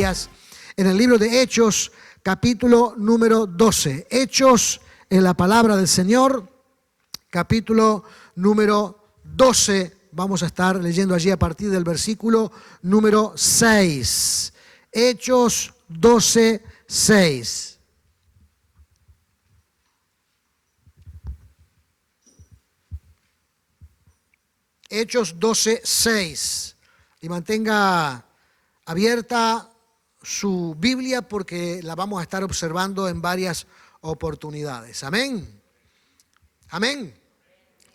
Biblias en el libro de Hechos, capítulo número 12. Hechos en la palabra del Señor, capítulo número 12. Vamos a estar leyendo allí a partir del versículo número 6. Hechos 12, 6. Hechos 12, 6. Y mantenga abierta su Biblia porque la vamos a estar observando en varias oportunidades. Amén. Amén.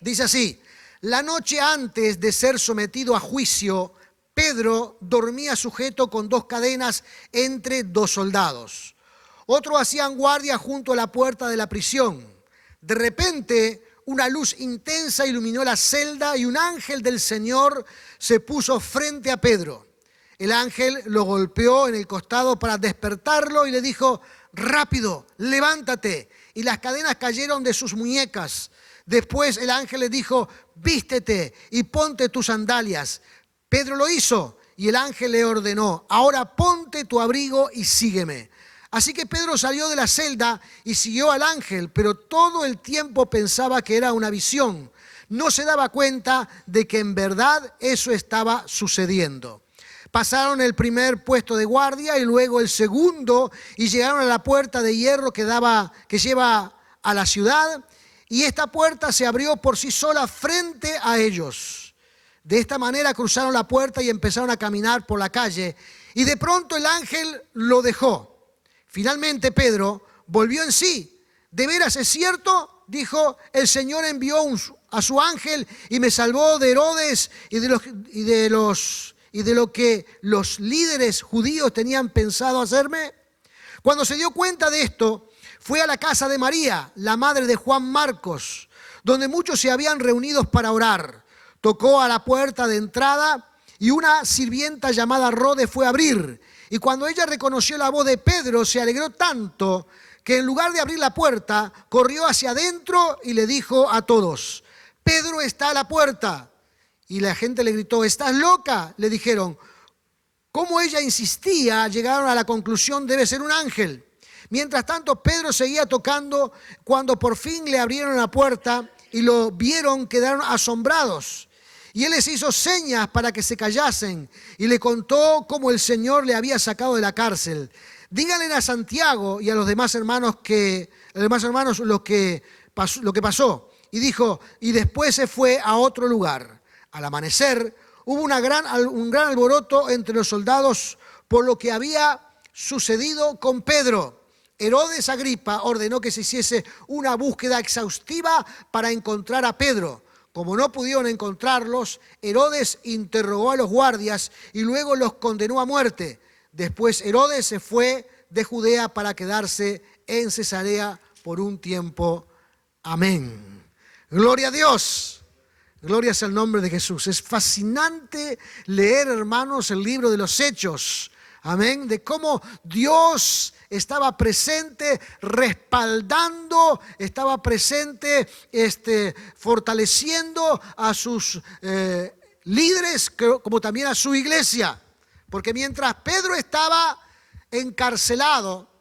Dice así: la noche antes de ser sometido a juicio, Pedro dormía sujeto con 2 cadenas entre 2 soldados. Otros hacían guardia junto a la puerta de la prisión. De repente, una luz intensa iluminó la celda y un ángel del Señor se puso frente a Pedro. El ángel lo golpeó en el costado para despertarlo y le dijo: rápido, levántate. Y las cadenas cayeron de sus muñecas. Después el ángel le dijo: vístete y ponte tus sandalias. Pedro lo hizo y el ángel le ordenó: ahora ponte tu abrigo y sígueme. Así que Pedro salió de la celda y siguió al ángel, pero todo el tiempo pensaba que era una visión. No se daba cuenta de que en verdad eso estaba sucediendo. Pasaron el primer puesto de guardia y luego el segundo y llegaron a la puerta de hierro que lleva a la ciudad, y esta puerta se abrió por sí sola frente a ellos. De esta manera cruzaron la puerta y empezaron a caminar por la calle, y de pronto el ángel lo dejó. Finalmente Pedro volvió en sí. ¿De veras es cierto?, dijo: el Señor envió a su ángel y me salvó de Herodes y de lo que los líderes judíos tenían pensado hacerme. Cuando se dio cuenta de esto, fue a la casa de María, la madre de Juan Marcos, donde muchos se habían reunido para orar. Tocó a la puerta de entrada y una sirvienta llamada Rode fue a abrir. Y cuando ella reconoció la voz de Pedro, se alegró tanto que en lugar de abrir la puerta, corrió hacia adentro y le dijo a todos: Pedro está a la puerta. Y la gente le gritó: ¿estás loca?, le dijeron. Como ella insistía, llegaron a la conclusión: debe ser un ángel. Mientras tanto, Pedro seguía tocando. Cuando por fin le abrieron la puerta y lo vieron, quedaron asombrados. Y él les hizo señas para que se callasen y le contó cómo el Señor le había sacado de la cárcel. Díganle a Santiago y a los demás hermanos lo que pasó. Y dijo: y después se fue a otro lugar. Al amanecer hubo un gran alboroto entre los soldados por lo que había sucedido con Pedro. Herodes Agripa ordenó que se hiciese una búsqueda exhaustiva para encontrar a Pedro. Como no pudieron encontrarlos, Herodes interrogó a los guardias y luego los condenó a muerte. Después Herodes se fue de Judea para quedarse en Cesarea por un tiempo. Amén. Gloria a Dios. Gloria sea el nombre de Jesús. Es fascinante leer, hermanos, el libro de los Hechos. Amén. De cómo Dios estaba presente, respaldando, estaba presente, fortaleciendo a sus líderes, como también a su iglesia. Porque mientras Pedro estaba encarcelado,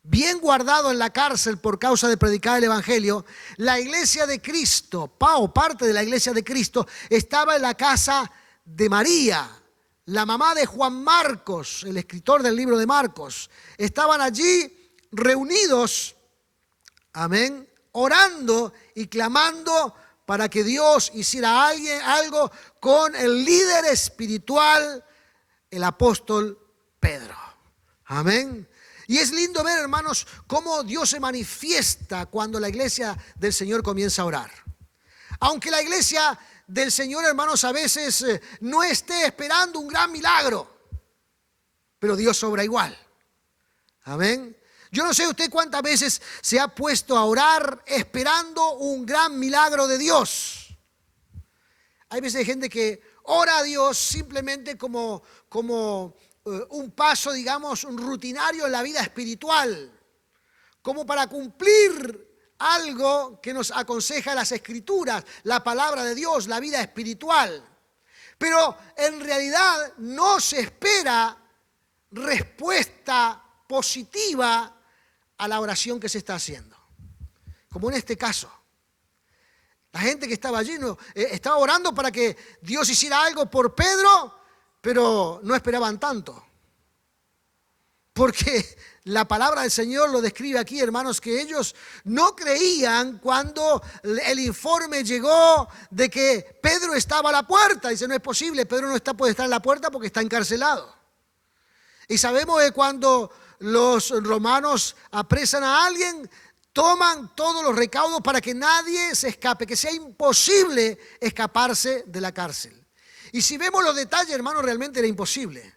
bien guardado en la cárcel por causa de predicar el Evangelio, la iglesia de Cristo, parte de la iglesia de Cristo, estaba en la casa de María, la mamá de Juan Marcos, el escritor del libro de Marcos. Estaban allí reunidos, amén, orando y clamando para que Dios hiciera algo con el líder espiritual, el apóstol Pedro. Amén. Y es lindo ver, hermanos, cómo Dios se manifiesta cuando la iglesia del Señor comienza a orar. Aunque la iglesia del Señor, hermanos, a veces no esté esperando un gran milagro, pero Dios obra igual. Amén. Yo no sé usted cuántas veces se ha puesto a orar esperando un gran milagro de Dios. Hay veces gente que ora a Dios simplemente como un paso, digamos, un rutinario en la vida espiritual, como para cumplir algo que nos aconseja las Escrituras, la palabra de Dios, la vida espiritual. Pero en realidad no se espera respuesta positiva a la oración que se está haciendo. Como en este caso. La gente que estaba allí estaba orando para que Dios hiciera algo por Pedro, pero no esperaban tanto. Porque la palabra del Señor lo describe aquí, hermanos, que ellos no creían cuando el informe llegó de que Pedro estaba a la puerta. Dice, no es posible, Pedro no puede estar en la puerta porque está encarcelado. Y sabemos que cuando los romanos apresan a alguien, toman todos los recaudos para que nadie se escape, que sea imposible escaparse de la cárcel. Y si vemos los detalles, hermanos, realmente era imposible.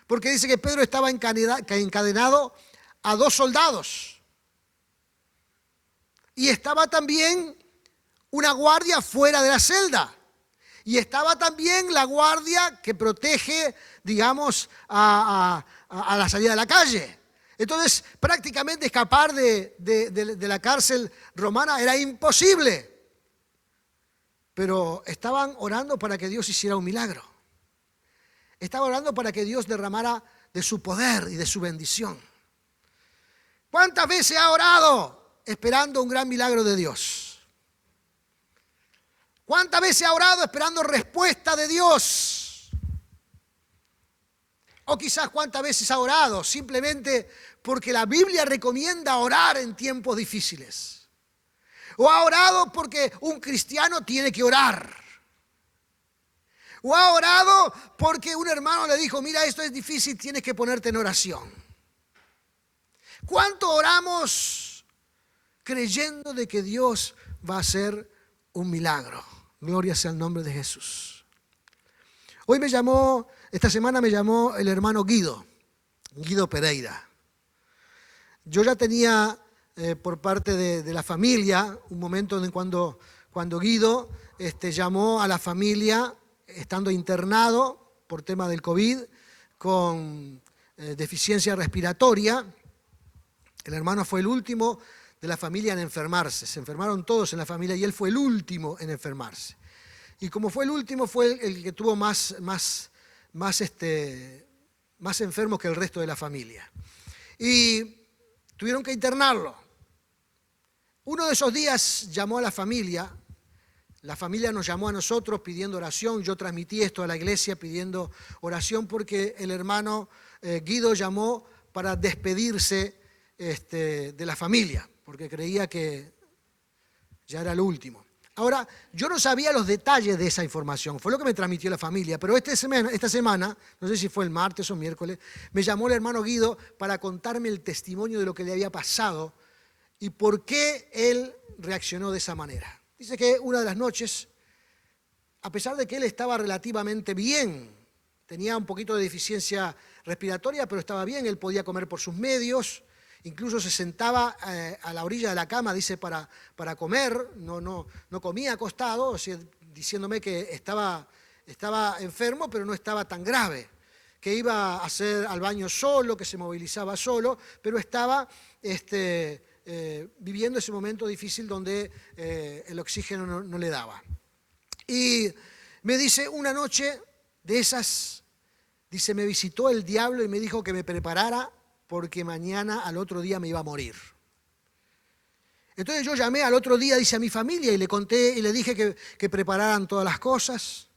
Porque dice que Pedro estaba encadenado a 2 soldados. Y estaba también una guardia fuera de la celda. Y estaba también la guardia que protege, digamos, a la salida de la calle. Entonces, prácticamente escapar de la cárcel romana era imposible. Pero estaban orando para que Dios hiciera un milagro. Estaban orando para que Dios derramara de su poder y de su bendición. ¿Cuántas veces ha orado esperando un gran milagro de Dios? ¿Cuántas veces ha orado esperando respuesta de Dios? O quizás cuántas veces ha orado simplemente porque la Biblia recomienda orar en tiempos difíciles. O ha orado porque un cristiano tiene que orar. O ha orado porque un hermano le dijo, mira, esto es difícil, tienes que ponerte en oración. ¿Cuánto oramos creyendo de que Dios va a hacer un milagro? Gloria sea el nombre de Jesús. Esta semana me llamó el hermano Guido Pereira. Yo ya tenía por parte de la familia un momento en cuando Guido llamó a la familia estando internado por tema del COVID con deficiencia respiratoria. El hermano fue el último de la familia en enfermarse. Se enfermaron todos en la familia y él fue el último en enfermarse. Y como fue el último, fue el que tuvo más enfermos que el resto de la familia. Y tuvieron que internarlo. Uno de esos días llamó a la familia nos llamó a nosotros pidiendo oración, yo transmití esto a la iglesia pidiendo oración porque el hermano Guido llamó para despedirse de la familia, porque creía que ya era lo último. Ahora, yo no sabía los detalles de esa información, fue lo que me transmitió la familia, pero esta semana, no sé si fue el martes o miércoles, me llamó el hermano Guido para contarme el testimonio de lo que le había pasado y por qué él reaccionó de esa manera. Dice que una de las noches, a pesar de que él estaba relativamente bien, tenía un poquito de deficiencia respiratoria, pero estaba bien, él podía comer por sus medios, incluso se sentaba a la orilla de la cama, dice, para comer, no comía acostado, o sea, diciéndome que estaba enfermo, pero no estaba tan grave, que iba a hacer al baño solo, que se movilizaba solo, pero estaba viviendo ese momento difícil donde el oxígeno no le daba. Y me dice, una noche de esas, dice, me visitó el diablo y me dijo que me preparara porque mañana al otro día me iba a morir. Entonces yo llamé al otro día, dice, a mi familia y le conté y le dije que prepararan todas las cosas,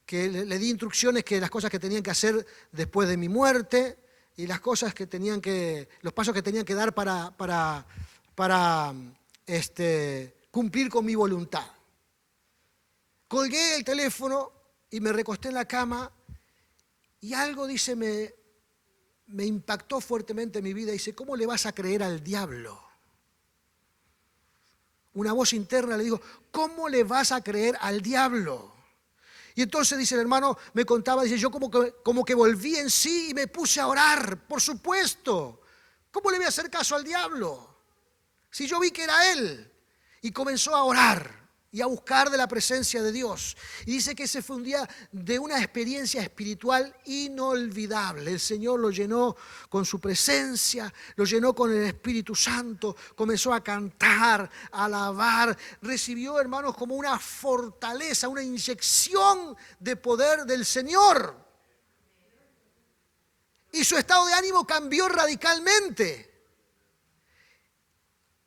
que le di instrucciones que las cosas que tenían que hacer después de mi muerte y las cosas que los pasos que tenían que dar para cumplir con mi voluntad. Colgué el teléfono y me recosté en la cama y algo, dice, me impactó fuertemente en mi vida. Dice, ¿cómo le vas a creer al diablo? Una voz interna le digo, ¿cómo le vas a creer al diablo? Y entonces, dice el hermano, me contaba, dice, yo como que volví en sí y me puse a orar, por supuesto. ¿Cómo le voy a hacer caso al diablo? Si yo vi que era él. Y comenzó a orar y a buscar de la presencia de Dios. Y dice que ese fue un día de una experiencia espiritual inolvidable. El Señor lo llenó con su presencia, lo llenó con el Espíritu Santo, comenzó a cantar, a alabar. Recibió, hermanos, como una fortaleza, una inyección de poder del Señor. Y su estado de ánimo cambió radicalmente.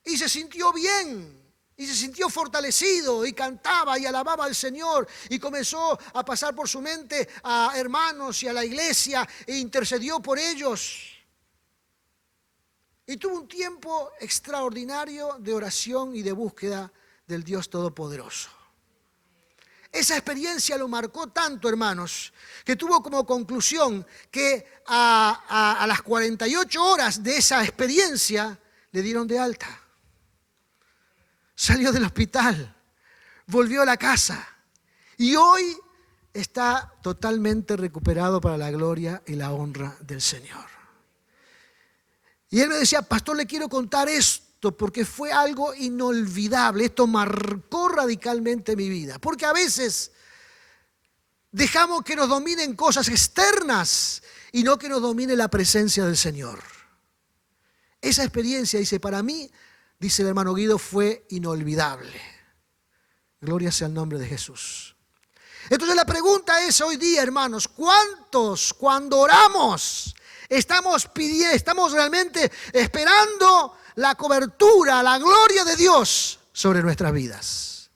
Y se sintió bien. Y se sintió fortalecido y cantaba y alababa al Señor y comenzó a pasar por su mente a hermanos y a la iglesia e intercedió por ellos. Y tuvo un tiempo extraordinario de oración y de búsqueda del Dios Todopoderoso. Esa experiencia lo marcó tanto, hermanos, que tuvo como conclusión que a las 48 horas de esa experiencia le dieron de alta. Salió del hospital, volvió a la casa y hoy está totalmente recuperado para la gloria y la honra del Señor. Y él me decía, pastor, le quiero contar esto porque fue algo inolvidable. Esto marcó radicalmente mi vida. Porque a veces dejamos que nos dominen cosas externas y no que nos domine la presencia del Señor. Esa experiencia, dice, para mí, dice el hermano Guido, fue inolvidable. Gloria sea el nombre de Jesús. Entonces la pregunta es hoy día, hermanos, ¿cuántos cuando oramos estamos realmente esperando la cobertura, la gloria de Dios sobre nuestras vidas?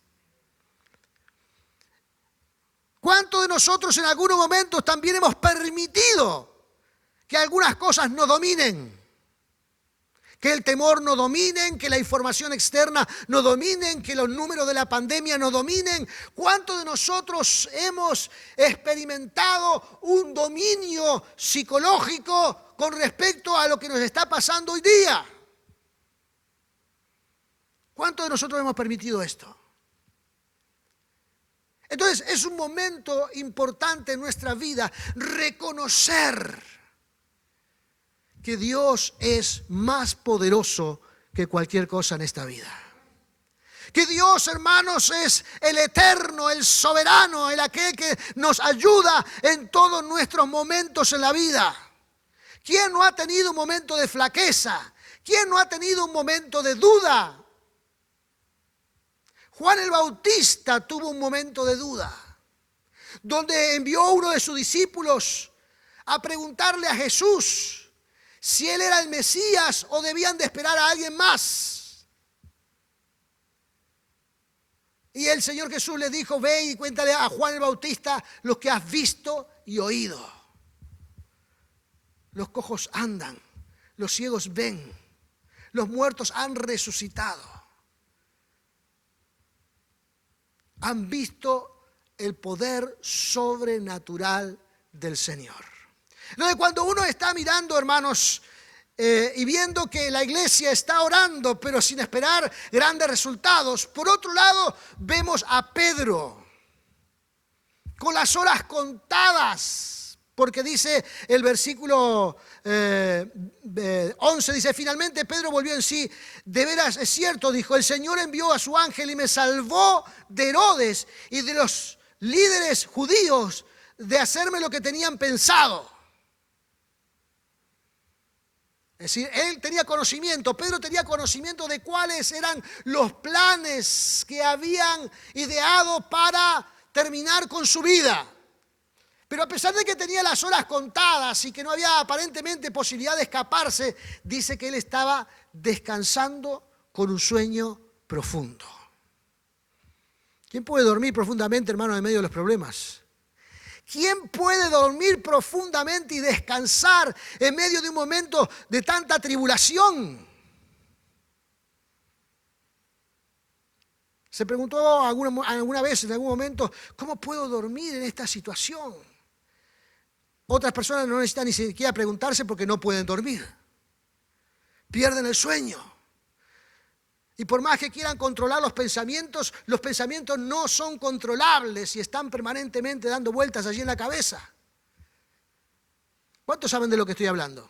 ¿Cuántos de nosotros en algunos momentos también hemos permitido que algunas cosas nos dominen? Que el temor no dominen, que la información externa no dominen, que los números de la pandemia no dominen. ¿Cuántos de nosotros hemos experimentado un dominio psicológico con respecto a lo que nos está pasando hoy día? ¿Cuántos de nosotros hemos permitido esto? Entonces es un momento importante en nuestra vida reconocer que Dios es más poderoso que cualquier cosa en esta vida. Que Dios, hermanos, es el eterno, el soberano, el aquel que nos ayuda en todos nuestros momentos en la vida. ¿Quién no ha tenido un momento de flaqueza? ¿Quién no ha tenido un momento de duda? Juan el Bautista tuvo un momento de duda, donde envió a uno de sus discípulos a preguntarle a Jesús si él era el Mesías o debían de esperar a alguien más. Y el Señor Jesús le dijo, ve y cuéntale a Juan el Bautista lo que has visto y oído. Los cojos andan, los ciegos ven, los muertos han resucitado. Han visto el poder sobrenatural del Señor. Entonces, cuando uno está mirando, hermanos, y viendo que la iglesia está orando, pero sin esperar grandes resultados, por otro lado, vemos a Pedro con las horas contadas, porque dice el versículo 11, dice, finalmente Pedro volvió en sí. De veras, es cierto, dijo, el Señor envió a su ángel y me salvó de Herodes y de los líderes judíos de hacerme lo que tenían pensado. Es decir, él tenía conocimiento, Pedro tenía conocimiento de cuáles eran los planes que habían ideado para terminar con su vida. Pero a pesar de que tenía las horas contadas y que no había aparentemente posibilidad de escaparse, dice que él estaba descansando con un sueño profundo. ¿Quién puede dormir profundamente, hermano, en medio de los problemas? ¿Quién puede dormir profundamente y descansar en medio de un momento de tanta tribulación? Se preguntó alguna vez, en algún momento, ¿cómo puedo dormir en esta situación? Otras personas no necesitan ni siquiera preguntarse porque no pueden dormir. Pierden el sueño. Y por más que quieran controlar los pensamientos no son controlables y están permanentemente dando vueltas allí en la cabeza. ¿Cuántos saben de lo que estoy hablando?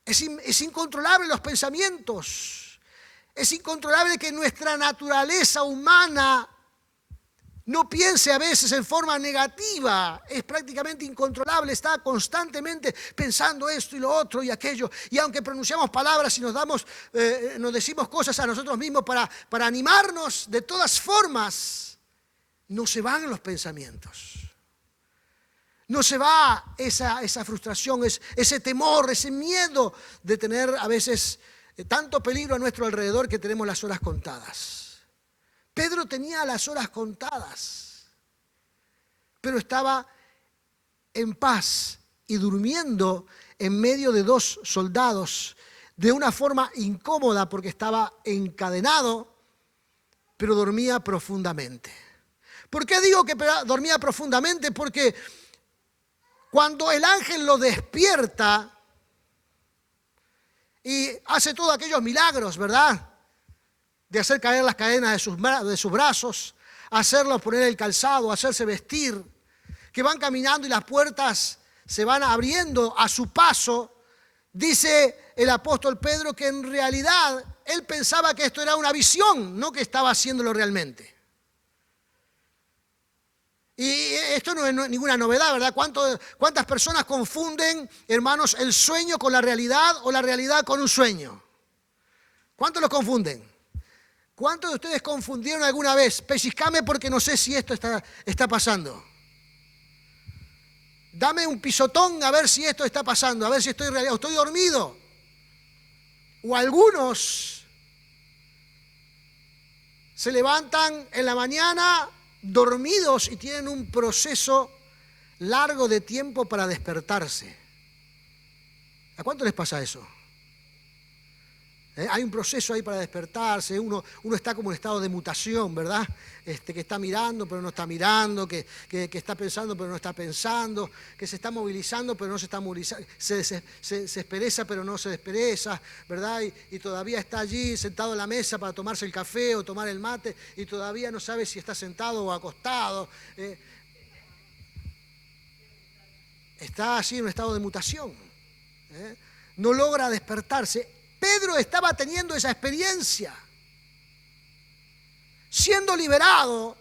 Es incontrolable los pensamientos. Es incontrolable que nuestra naturaleza humana no piense a veces en forma negativa, es prácticamente incontrolable, está constantemente pensando esto y lo otro y aquello. Y aunque pronunciamos palabras y nos decimos cosas a nosotros mismos para animarnos, de todas formas, no se van los pensamientos. No se va esa frustración, ese temor, ese miedo de tener a veces tanto peligro a nuestro alrededor que tenemos las horas contadas. Pedro tenía las horas contadas, pero estaba en paz y durmiendo en medio de 2 soldados de una forma incómoda porque estaba encadenado, pero dormía profundamente. ¿Por qué digo que dormía profundamente? Porque cuando el ángel lo despierta y hace todos aquellos milagros, ¿verdad? De hacer caer las cadenas de sus brazos, hacerlos poner el calzado, hacerse vestir, que van caminando y las puertas se van abriendo a su paso. Dice el apóstol Pedro que en realidad él pensaba que esto era una visión, no que estaba haciéndolo realmente. Y esto no es ninguna novedad, ¿verdad? ¿Cuántas personas confunden, hermanos, el sueño con la realidad o la realidad con un sueño? ¿Cuántos lo confunden? ¿Cuántos de ustedes confundieron alguna vez? Pellizcame porque no sé si esto está pasando. Dame un pisotón a ver si esto está pasando, a ver si estoy realidad, estoy dormido. O algunos se levantan en la mañana dormidos y tienen un proceso largo de tiempo para despertarse. ¿A cuánto les pasa eso? Hay un proceso ahí para despertarse, uno está como en estado de mutación, ¿verdad? Que está mirando pero no está mirando, que está pensando pero no está pensando, que se está movilizando pero no se está movilizando, se despereza pero no se despereza, ¿verdad? Y todavía está allí sentado en la mesa para tomarse el café o tomar el mate y todavía no sabe si está sentado o acostado. Está así en un estado de mutación. No logra despertarse. Pedro estaba teniendo esa experiencia, siendo liberado,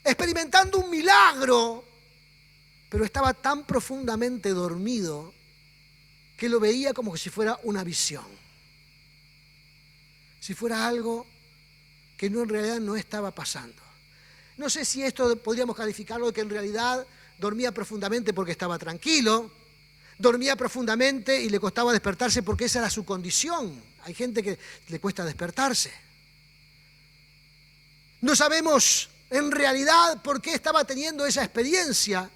experimentando un milagro, pero estaba tan profundamente dormido que lo veía como si fuera una visión, si fuera algo que en realidad no estaba pasando. No sé si esto podríamos calificarlo de que en realidad dormía profundamente porque estaba tranquilo, dormía profundamente y le costaba despertarse porque esa era su condición. Hay gente que le cuesta despertarse. No sabemos en realidad por qué estaba teniendo esa experiencia,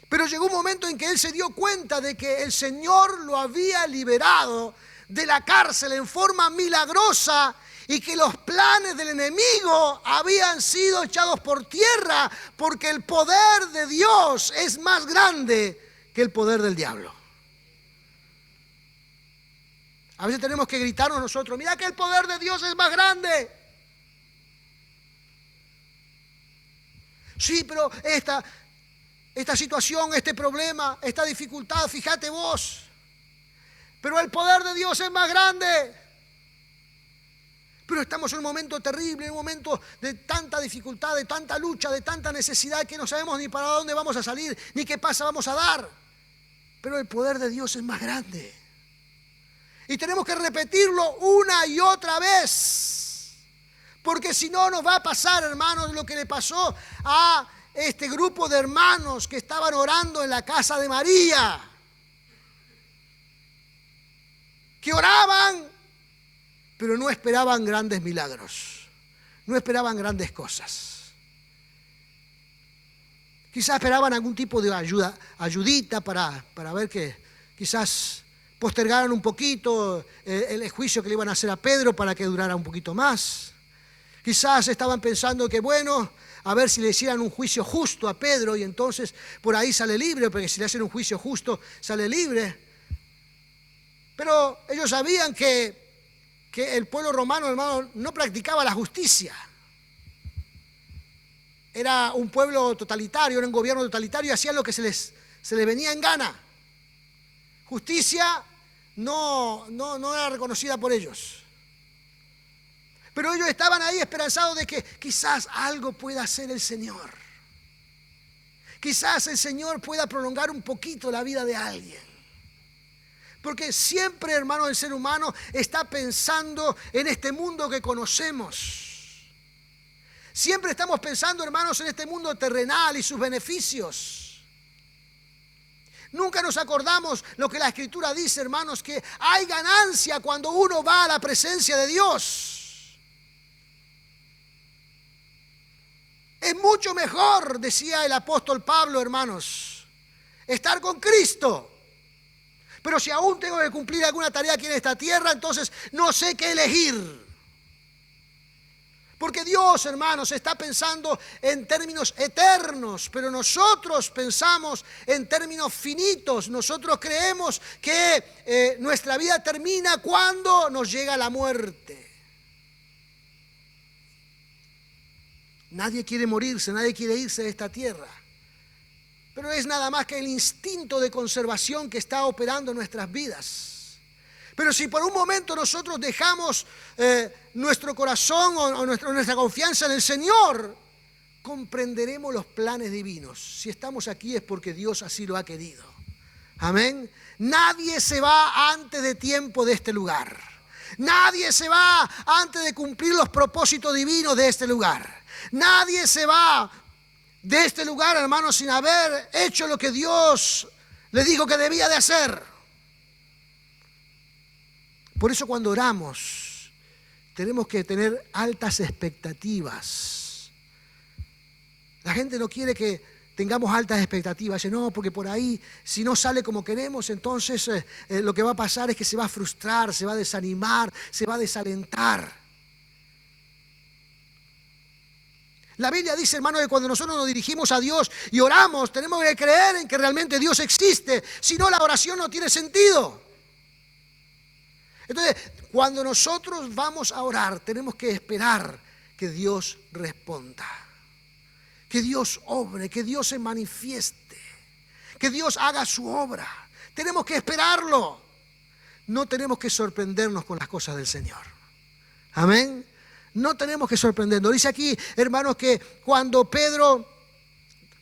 pero llegó un momento en que él se dio cuenta de que el Señor lo había liberado de la cárcel en forma milagrosa y que los planes del enemigo habían sido echados por tierra porque el poder de Dios es más grande que el poder del diablo. A veces tenemos que gritarnos nosotros, mira que el poder de Dios es más grande. Sí, pero esta situación, este problema, esta dificultad, fíjate vos. Pero el poder de Dios es más grande. Pero estamos en un momento terrible, en un momento de tanta dificultad, de tanta lucha, de tanta necesidad que no sabemos ni para dónde vamos a salir, ni qué paso vamos a dar. Pero el poder de Dios es más grande. Y tenemos que repetirlo una y otra vez. Porque si no nos va a pasar, hermanos, lo que le pasó a este grupo de hermanos que estaban orando en la casa de María. Que oraban, pero no esperaban grandes milagros. No esperaban grandes cosas. Quizás esperaban algún tipo de ayudita para ver que quizás postergaran un poquito el juicio que le iban a hacer a Pedro para que durara un poquito más. Quizás estaban pensando que bueno, a ver si le hicieran un juicio justo a Pedro y entonces por ahí sale libre, porque si le hacen un juicio justo sale libre. Pero ellos sabían que el pueblo romano, hermano, no practicaba la justicia. Era un pueblo totalitario, era un gobierno totalitario y hacían lo que se les venía en gana. Justicia no era reconocida por ellos. Pero ellos estaban ahí esperanzados de que quizás algo pueda hacer el Señor. Quizás el Señor pueda prolongar un poquito la vida de alguien. Porque siempre, hermano, el ser humano está pensando en este mundo que conocemos. Siempre estamos pensando, hermanos, en este mundo terrenal y sus beneficios. Nunca nos acordamos lo que la Escritura dice, hermanos, que hay ganancia cuando uno va a la presencia de Dios. Es mucho mejor, decía el apóstol Pablo, hermanos, estar con Cristo. Pero si aún tengo que cumplir alguna tarea aquí en esta tierra, entonces no sé qué elegir. Porque Dios, hermanos, está pensando en términos eternos, pero nosotros pensamos en términos finitos. Nosotros creemos que nuestra vida termina cuando nos llega la muerte. Nadie quiere morirse, nadie quiere irse de esta tierra. Pero es nada más que el instinto de conservación que está operando en nuestras vidas. Pero si por un momento nosotros dejamos nuestro corazón o nuestra confianza en el Señor, comprenderemos los planes divinos. Si estamos aquí es porque Dios así lo ha querido. Amén. Nadie se va antes de tiempo de este lugar. Nadie se va antes de cumplir los propósitos divinos de este lugar. Nadie se va de este lugar, hermanos, sin haber hecho lo que Dios le dijo que debía de hacer. Por eso cuando oramos tenemos que tener altas expectativas. La gente no quiere que tengamos altas expectativas. Dice, no, porque por ahí si no sale como queremos, entonces lo que va a pasar es que se va a frustrar, se va a desanimar, se va a desalentar. La Biblia dice, hermano, que cuando nosotros nos dirigimos a Dios y oramos, tenemos que creer en que realmente Dios existe. Si no, la oración no tiene sentido. Entonces, cuando nosotros vamos a orar, tenemos que esperar que Dios responda, que Dios obre, que Dios se manifieste, que Dios haga su obra. Tenemos que esperarlo. No tenemos que sorprendernos con las cosas del Señor. Amén. No tenemos que sorprendernos. Dice aquí, hermanos, que cuando Pedro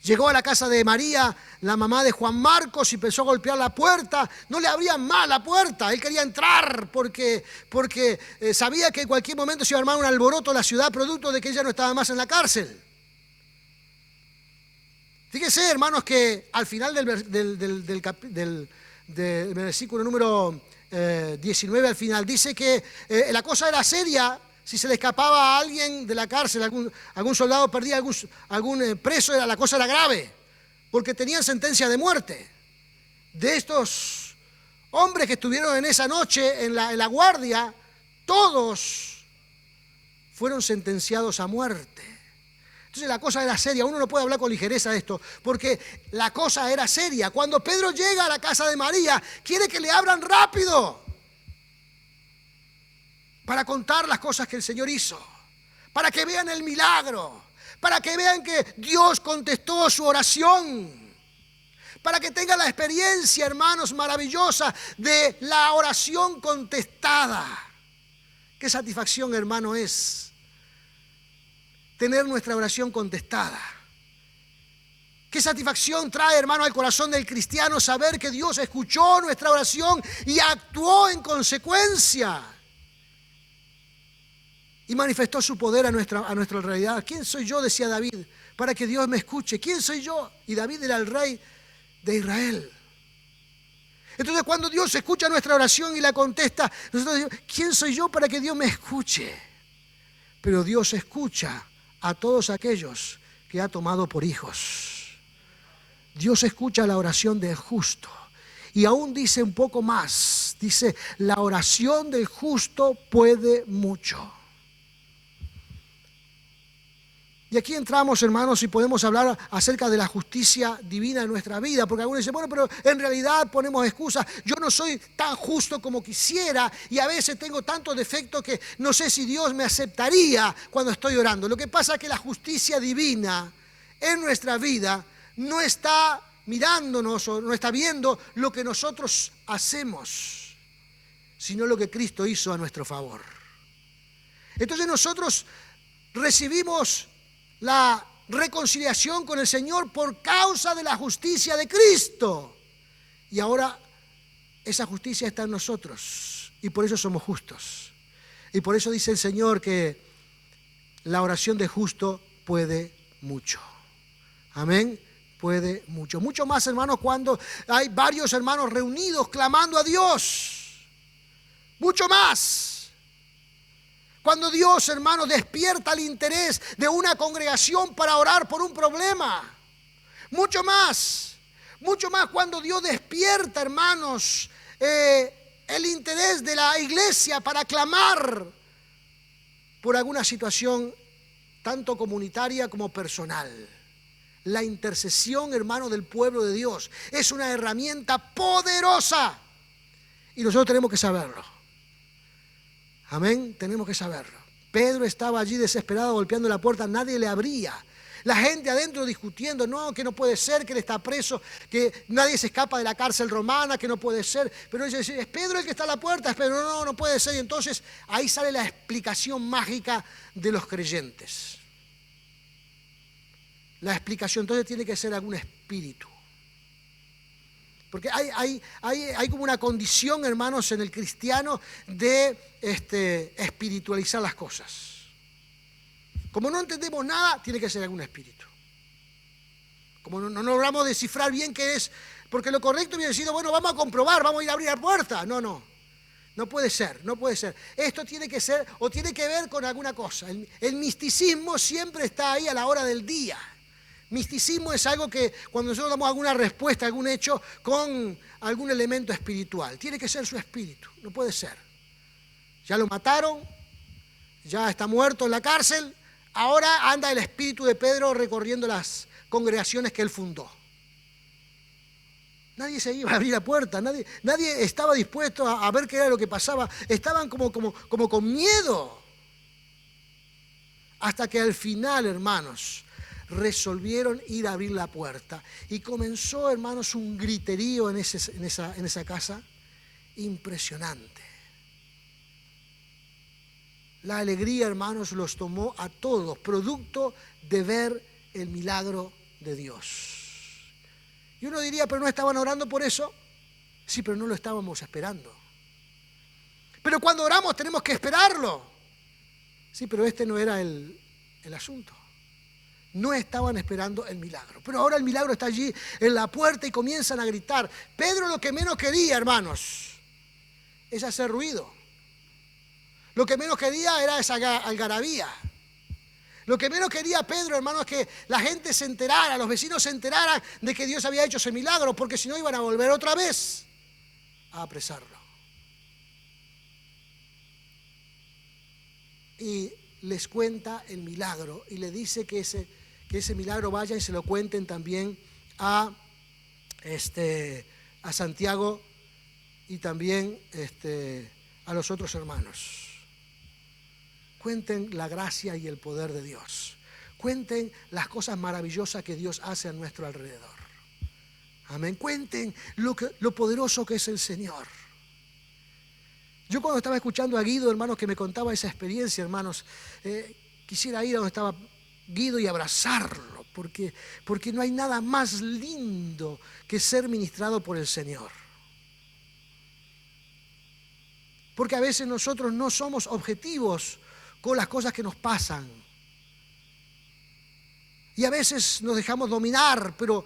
llegó a la casa de María, la mamá de Juan Marcos, y empezó a golpear la puerta, no le abrían más la puerta. Él quería entrar porque sabía que en cualquier momento se iba a armar un alboroto en la ciudad producto de que ella no estaba más en la cárcel. Fíjese, hermanos, que al final del versículo número 19, al final, dice que la cosa era seria. Si se le escapaba a alguien de la cárcel, algún soldado perdía algún preso, la cosa era grave, porque tenían sentencia de muerte. De estos hombres que estuvieron en esa noche en la guardia, todos fueron sentenciados a muerte. Entonces la cosa era seria. Uno no puede hablar con ligereza de esto, porque la cosa era seria. Cuando Pedro llega a la casa de María, quiere que le abran rápido, para contar las cosas que el Señor hizo, para que vean el milagro, para que vean que Dios contestó su oración, para que tengan la experiencia, hermanos, maravillosa de la oración contestada. Qué satisfacción, hermano, es tener nuestra oración contestada. Qué satisfacción trae, hermano, al corazón del cristiano saber que Dios escuchó nuestra oración y actuó en consecuencia. Y manifestó su poder a nuestra realidad. ¿Quién soy yo?, decía David, para que Dios me escuche. ¿Quién soy yo? Y David era el rey de Israel. Entonces, cuando Dios escucha nuestra oración y la contesta, nosotros decimos, ¿quién soy yo para que Dios me escuche? Pero Dios escucha a todos aquellos que ha tomado por hijos. Dios escucha la oración del justo. Y aún dice un poco más. Dice, la oración del justo puede mucho. Y aquí entramos, hermanos, y podemos hablar acerca de la justicia divina en nuestra vida, porque algunos dicen, bueno, pero en realidad ponemos excusas, yo no soy tan justo como quisiera y a veces tengo tantos defectos que no sé si Dios me aceptaría cuando estoy orando. Lo que pasa es que la justicia divina en nuestra vida no está mirándonos o no está viendo lo que nosotros hacemos, sino lo que Cristo hizo a nuestro favor. Entonces nosotros recibimos la reconciliación con el Señor por causa de la justicia de Cristo. Y ahora esa justicia está en nosotros y por eso somos justos. Y por eso dice el Señor que la oración de justo puede mucho. Amén. Puede mucho. Mucho más, hermanos, cuando hay varios hermanos reunidos clamando a Dios. Mucho más. Cuando Dios, hermanos, despierta el interés de una congregación para orar por un problema. Mucho más. Mucho más cuando Dios despierta, hermanos, el interés de la iglesia para clamar por alguna situación tanto comunitaria como personal. La intercesión, hermano, del pueblo de Dios es una herramienta poderosa y nosotros tenemos que saberlo. Amén, tenemos que saberlo. Pedro estaba allí desesperado golpeando la puerta, nadie le abría. La gente adentro discutiendo, no, que no puede ser, que él está preso, que nadie se escapa de la cárcel romana, que no puede ser. Pero ellos decían, es Pedro el que está a la puerta, es Pedro, no puede ser. Y entonces ahí sale la explicación mágica de los creyentes. La explicación entonces tiene que ser algún espíritu. Porque hay como una condición, hermanos, en el cristiano de espiritualizar las cosas. Como no entendemos nada, tiene que ser algún espíritu. Como no logramos descifrar bien qué es, porque lo correcto hubiera sido, bueno, vamos a comprobar, vamos a ir a abrir la puerta. No puede ser. Esto tiene que ser, o tiene que ver con alguna cosa. El misticismo siempre está ahí a la hora del día. Misticismo es algo que cuando nosotros damos alguna respuesta, algún hecho, con algún elemento espiritual. Tiene que ser su espíritu, no puede ser. Ya lo mataron, ya está muerto en la cárcel, ahora anda el espíritu de Pedro recorriendo las congregaciones que él fundó. Nadie se iba a abrir la puerta, nadie estaba dispuesto a ver qué era lo que pasaba. Estaban como con miedo. Hasta que al final, hermanos, resolvieron ir a abrir la puerta. Y comenzó, hermanos, un griterío en esa casa impresionante. La alegría, hermanos, los tomó a todos, producto de ver el milagro de Dios. Y uno diría, ¿pero no estaban orando por eso? Sí, pero no lo estábamos esperando. Pero cuando oramos tenemos que esperarlo. Sí, pero este no era el asunto. No estaban esperando el milagro. Pero ahora el milagro está allí en la puerta y comienzan a gritar. Pedro lo que menos quería, hermanos, es hacer ruido. Lo que menos quería era esa algarabía. Lo que menos quería Pedro, hermanos, es que la gente se enterara, los vecinos se enteraran de que Dios había hecho ese milagro, porque si no iban a volver otra vez a apresarlo. Y les cuenta el milagro y le dice que ese milagro vayan y se lo cuenten también a Santiago y también a los otros hermanos. Cuenten la gracia y el poder de Dios. Cuenten las cosas maravillosas que Dios hace a nuestro alrededor. Amén. Cuenten lo poderoso que es el Señor. Yo cuando estaba escuchando a Guido, hermanos, que me contaba esa experiencia, hermanos, quisiera ir a donde estaba Guido y abrazarlo, porque no hay nada más lindo que ser ministrado por el Señor. Porque a veces nosotros no somos objetivos con las cosas que nos pasan. Y a veces nos dejamos dominar, pero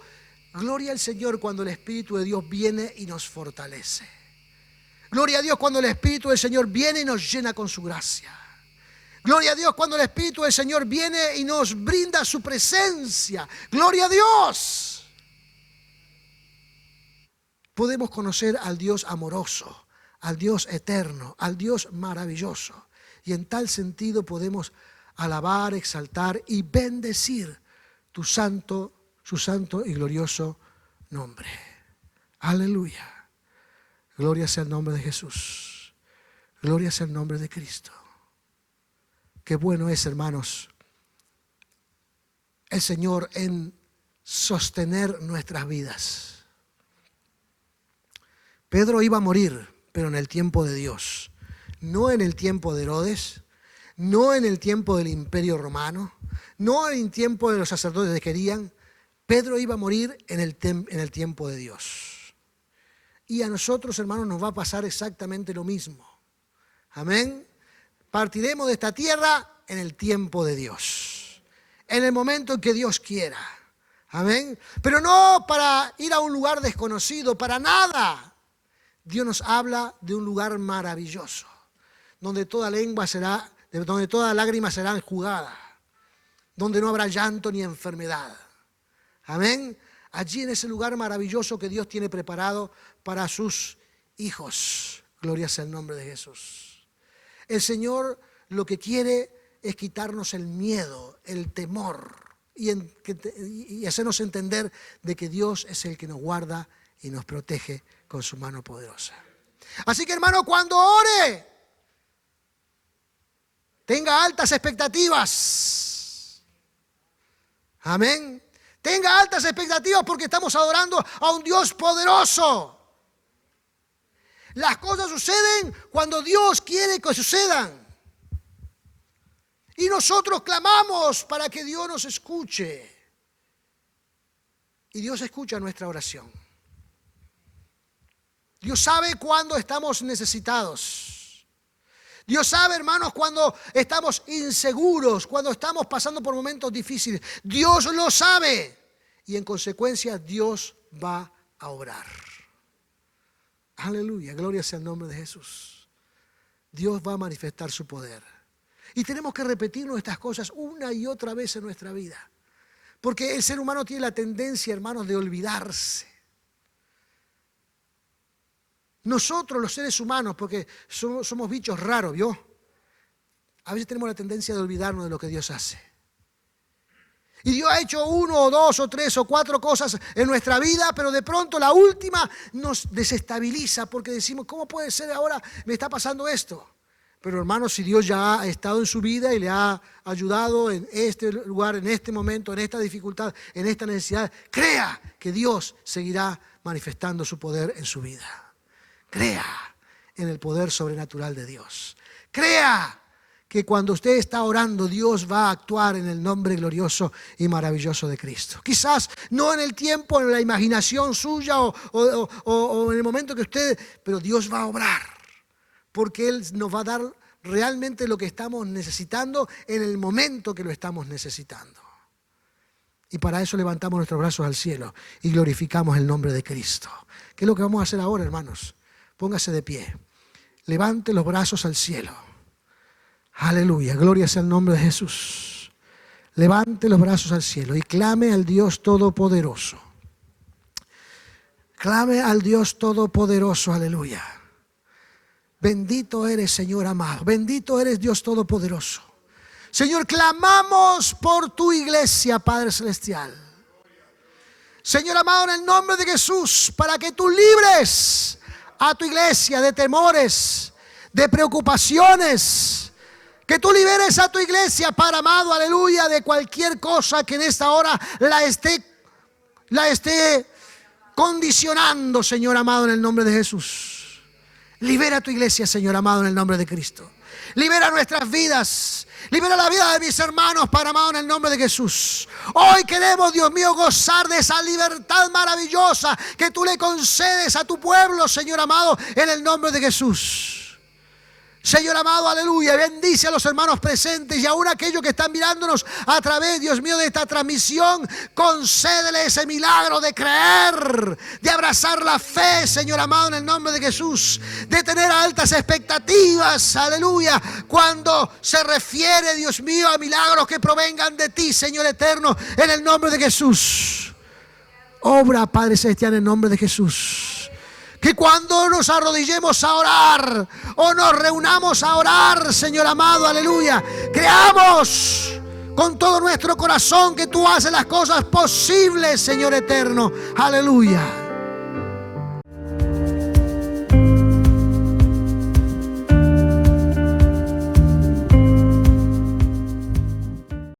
gloria al Señor cuando el Espíritu de Dios viene y nos fortalece. Gloria a Dios cuando el Espíritu del Señor viene y nos llena con su gracia. Gloria a Dios cuando el Espíritu del Señor viene y nos brinda su presencia. Gloria a Dios. Podemos conocer al Dios amoroso, al Dios eterno, al Dios maravilloso. Y en tal sentido podemos alabar, exaltar y bendecir su santo y glorioso nombre. Aleluya. Gloria sea el nombre de Jesús. Gloria sea el nombre de Cristo. Qué bueno es, hermanos, el Señor en sostener nuestras vidas. Pedro iba a morir, pero en el tiempo de Dios. No en el tiempo de Herodes, no en el tiempo del Imperio Romano, no en el tiempo de los sacerdotes que querían. Pedro iba a morir en el tiempo de Dios. Y a nosotros, hermanos, nos va a pasar exactamente lo mismo. Amén. Partiremos de esta tierra en el tiempo de Dios, en el momento en que Dios quiera. Amén. Pero no para ir a un lugar desconocido, para nada. Dios nos habla de un lugar maravilloso, donde toda lágrima será enjugada, donde no habrá llanto ni enfermedad. Amén. Allí en ese lugar maravilloso que Dios tiene preparado para sus hijos. Gloria sea el nombre de Jesús. El Señor lo que quiere es quitarnos el miedo, el temor y hacernos entender de que Dios es el que nos guarda y nos protege con su mano poderosa. Así que, hermano, cuando ore, tenga altas expectativas. Amén. Tenga altas expectativas porque estamos adorando a un Dios poderoso. Las cosas suceden cuando Dios quiere que sucedan. Y nosotros clamamos para que Dios nos escuche. Y Dios escucha nuestra oración. Dios sabe cuándo estamos necesitados. Dios sabe, hermanos, cuando estamos inseguros, cuando estamos pasando por momentos difíciles. Dios lo sabe. Y en consecuencia, Dios va a obrar. Aleluya, gloria sea el nombre de Jesús. Dios va a manifestar su poder. Y tenemos que repetirnos estas cosas una y otra vez en nuestra vida. Porque el ser humano tiene la tendencia, hermanos, de olvidarse. Nosotros los seres humanos, porque somos bichos raros, ¿vio? A veces tenemos la tendencia de olvidarnos de lo que Dios hace. Y Dios ha hecho 1 o 2 o 3 o 4 cosas en nuestra vida, pero de pronto la última nos desestabiliza porque decimos, ¿cómo puede ser ahora me está pasando esto? Pero hermanos, si Dios ya ha estado en su vida y le ha ayudado en este lugar, en este momento, en esta dificultad, en esta necesidad, crea que Dios seguirá manifestando su poder en su vida. Crea en el poder sobrenatural de Dios. Crea que cuando usted está orando, Dios va a actuar en el nombre glorioso y maravilloso de Cristo. Quizás no en el tiempo, en la imaginación suya o en el momento que usted, pero Dios va a obrar. Porque Él nos va a dar realmente lo que estamos necesitando en el momento que lo estamos necesitando. Y para eso levantamos nuestros brazos al cielo y glorificamos el nombre de Cristo. ¿Qué es lo que vamos a hacer ahora, hermanos? Póngase de pie. Levante los brazos al cielo. Aleluya, gloria sea el nombre de Jesús. Levante los brazos al cielo y clame al Dios Todopoderoso. Clame al Dios Todopoderoso, aleluya. Bendito eres, Señor amado. Bendito eres, Dios Todopoderoso. Señor, clamamos por tu iglesia, Padre Celestial. Señor amado, en el nombre de Jesús, para que tú libres a tu iglesia de temores, de preocupaciones. Que tú liberes a tu iglesia, Padre amado, aleluya, de cualquier cosa que en esta hora la esté condicionando, Señor amado, en el nombre de Jesús. Libera a tu iglesia, Señor amado, en el nombre de Cristo. Libera nuestras vidas. Libera la vida de mis hermanos, Padre amado, en el nombre de Jesús. Hoy queremos, Dios mío, gozar de esa libertad maravillosa que tú le concedes a tu pueblo, Señor amado, en el nombre de Jesús. Señor amado, aleluya, bendice a los hermanos presentes y aún aquellos que están mirándonos a través, Dios mío, de esta transmisión. Concédele ese milagro de creer, de abrazar la fe, Señor amado, en el nombre de Jesús, de tener altas expectativas, aleluya, cuando se refiere, Dios mío, a milagros que provengan de ti, Señor eterno, en el nombre de Jesús. Obra, Padre Celestial, en el nombre de Jesús. Que cuando nos arrodillemos a orar o nos reunamos a orar, Señor amado, aleluya, creamos con todo nuestro corazón que tú haces las cosas posibles, Señor eterno, aleluya.